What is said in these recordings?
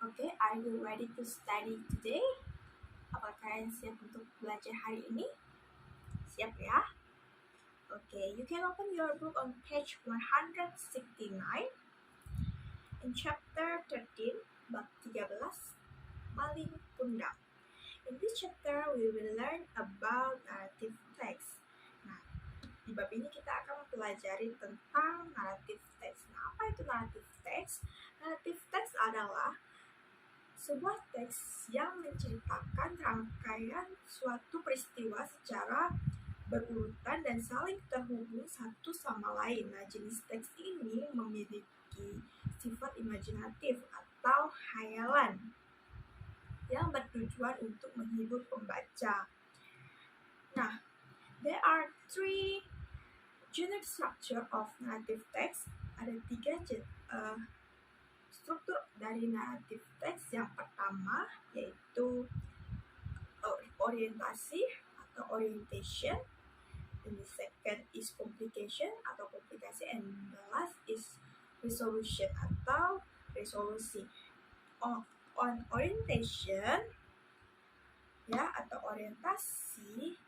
Okay, are you ready to study today? Apakah kalian siap untuk belajar hari ini? Siap ya? Okay, you can open your book on page 169 in chapter 13, bab 13, Maling Pundak. In this chapter, we will learn about narrative text. Nah, di bab ini kita akan mempelajari tentang narrative text. Nah, apa itu narrative text? Narrative text adalah sebuah teks yang menceritakan rangkaian suatu peristiwa secara berurutan dan saling terhubung satu sama lain. Nah, jenis teks ini memiliki sifat imajinatif atau khayalan yang bertujuan untuk menghibur pembaca. Nah, there are three general structure of narrative text. Ada tiga struktur dari narrative text. Yang pertama yaitu orientasi atau orientation, and the second is complication atau komplikasi, and the last is resolution atau resolusi. On orientation ya atau orientasi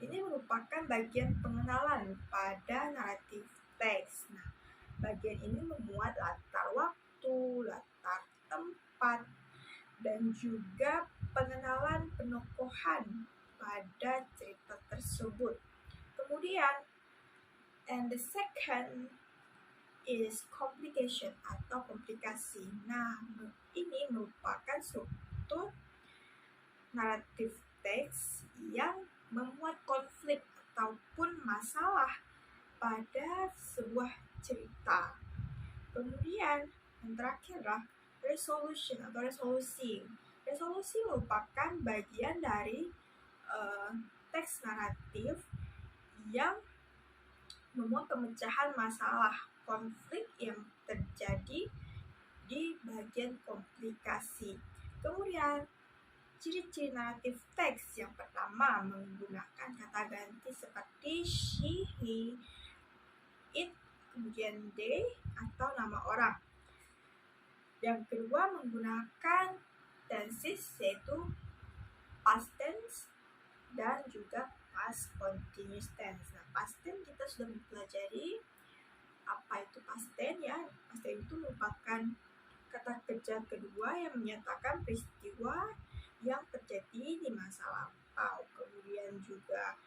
ini merupakan bagian pengenalan pada narrative text. Nah, bagian ini memuat latar waktu, latar tempat, dan juga pengenalan penokohan pada cerita tersebut. Kemudian, and the second is complication atau komplikasi. Nah, ini merupakan struktur narrative text yang memuat konflik ataupun masalah pada sebuah cerita. Kemudian yang terakhir adalah resolution atau resolusi. Resolusi merupakan bagian dari teks naratif yang memuat pemecahan masalah konflik yang terjadi di bagian komplikasi. Kemudian ciri-ciri naratif teks yang pertama menggunakan kata ganti seperti she, he, it, kemudian they atau nama orang. Yang kedua menggunakan tenses yaitu past tense dan juga past continuous tense. Nah, past tense kita sudah mempelajari apa itu past tense ya. Past tense itu merupakan kata kerja kedua yang menyatakan peristiwa yang terjadi di masa lampau. Kemudian juga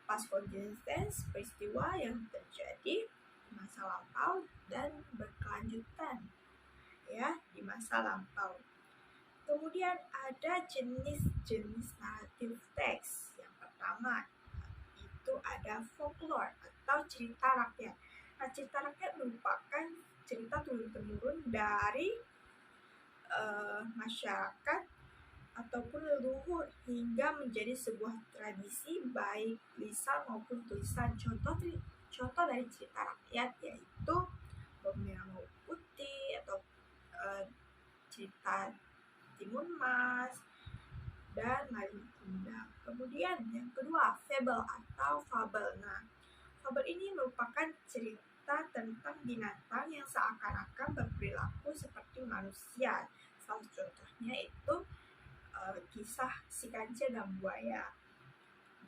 past continuous tense, peristiwa yang terjadi di masa lampau dan berkelanjutan ya di masa lampau. Kemudian ada jenis-jenis narrative text. Yang pertama itu ada folklore atau cerita rakyat. Nah, cerita rakyat merupakan cerita turun-temurun dari masyarakat ataupun leluhur hingga menjadi sebuah tradisi baik lisan maupun tulisan. Contoh dari cerita rakyat yaitu Bawang Merah Mau Putih atau cerita Timun Mas dan Maling Pundak. Kemudian yang kedua fable atau fabel. Nah, fabel ini merupakan cerita tentang binatang yang seakan-akan berperilaku seperti manusia. Salah contohnya itu kisah si kancil dan buaya.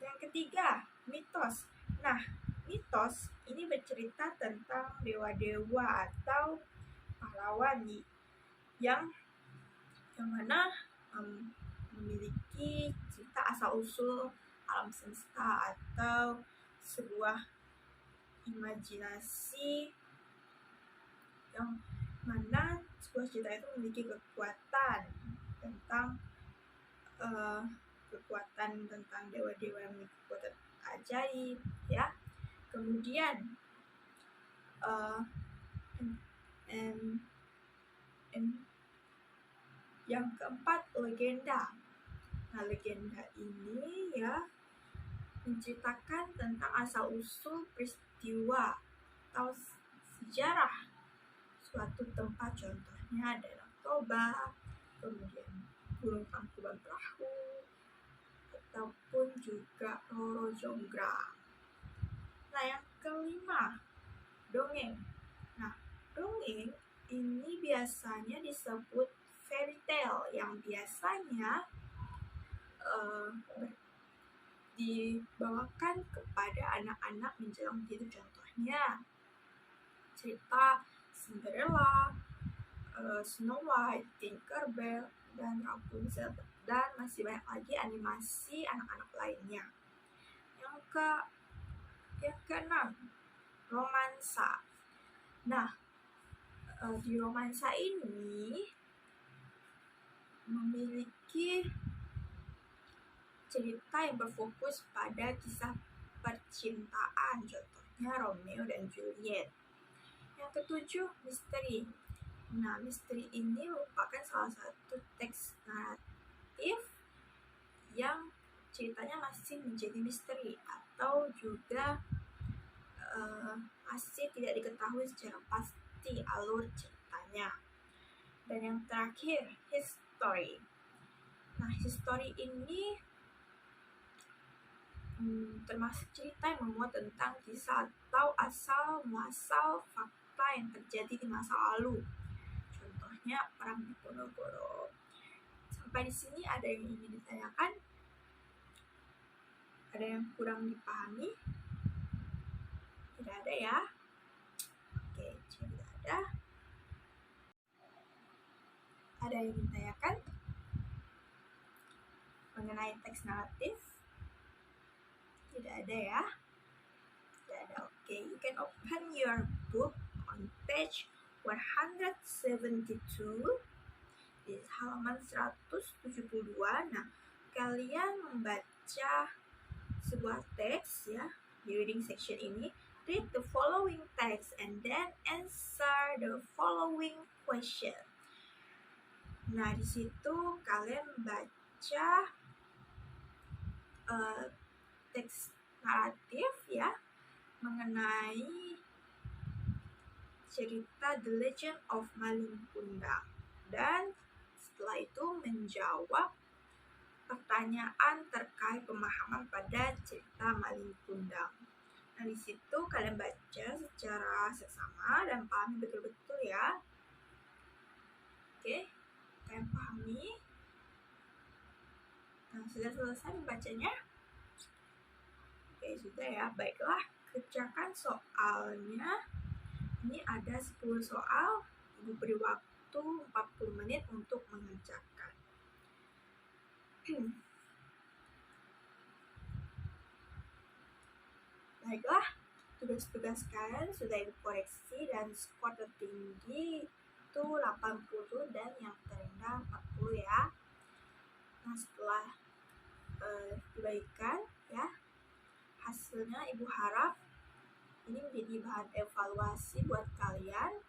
Yang ketiga, mitos. Nah, mitos ini bercerita tentang dewa-dewa atau pahlawan yang mana memiliki cerita asal-usul alam semesta atau sebuah imajinasi yang mana sebuah cerita itu memiliki kekuatan tentang dewa-dewa yang memiliki kekuatan ajaib ya. Kemudian yang keempat legenda. Nah, legenda ini ya menceritakan tentang asal-usul peristiwa atau sejarah suatu tempat. Contohnya Danau Toba, kemudian Gunung Tangkuban Perahu, ataupun juga Roro Jonggrang. Nah, yang kelima, dongeng. Nah, dongeng ini biasanya disebut fairy tale yang biasanya dibawakan kepada anak-anak menjelang tidur. Contohnya cerita Cinderella, Snow White, Tinkerbell, dan Rapunzel, dan masih banyak lagi animasi anak-anak lainnya. Yang keenam, romansa. Nah, di romansa ini memiliki cerita yang berfokus pada kisah percintaan, contohnya Romeo dan Juliet. Yang ketujuh, misteri. Nah, misteri ini merupakan salah satu teks naratif yang ceritanya masih menjadi misteri atau juga masih tidak diketahui secara pasti alur ceritanya. Dan yang terakhir, history. Nah, history ini termasuk cerita yang memuat tentang kisah atau asal-muasal fakta yang terjadi di masa lalu. Contohnya Perang Diponegoro. Sampai di sini ada yang ingin ditanyakan? Ada yang kurang dipahami? Tidak ada ya? Oke, tidak ada. Ada yang ditanyakan mengenai teks naratif? Tidak ada ya? Tidak ada. Oke, you can open your book on page 172. Di halaman 172. Nah, kalian membaca sebuah teks ya di reading section ini. Read the following text and then answer the following question. Nah, di situ kalian baca teks naratif ya mengenai cerita The Legend of Malin Kundang, dan setelah itu menjawab pertanyaan terkait pemahaman pada cerita Malin Kundang. Nah, di situ kalian baca secara seksama dan pahami betul-betul ya. Oke, kalian pahami? Nah, sudah selesai membacanya? Oke, sudah ya. Baiklah, kerjakan soalnya. Ini ada 10 soal. Ibu beri waktu 40 menit untuk mengerjakan. Baiklah, tugas-tugas kalian sudah Ibu koreksi dan skor tertinggi itu 80 dan yang terendah 40 ya. Nah, setelah dibaikan ya hasilnya, Ibu harap ini menjadi bahan evaluasi buat kalian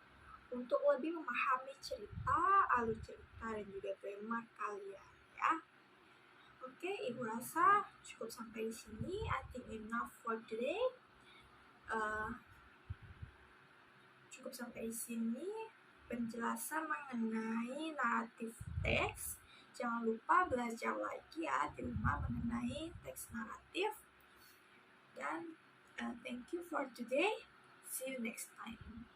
untuk lebih memahami cerita, alur cerita, dan juga grammar kalian ya. Oke, Ibu rasa cukup sampai di sini. I think enough for today. Cukup sampai di sini penjelasan mengenai naratif teks. Jangan lupa belajar lagi ya di rumah mengenai teks naratif. Dan thank you for today. See you next time.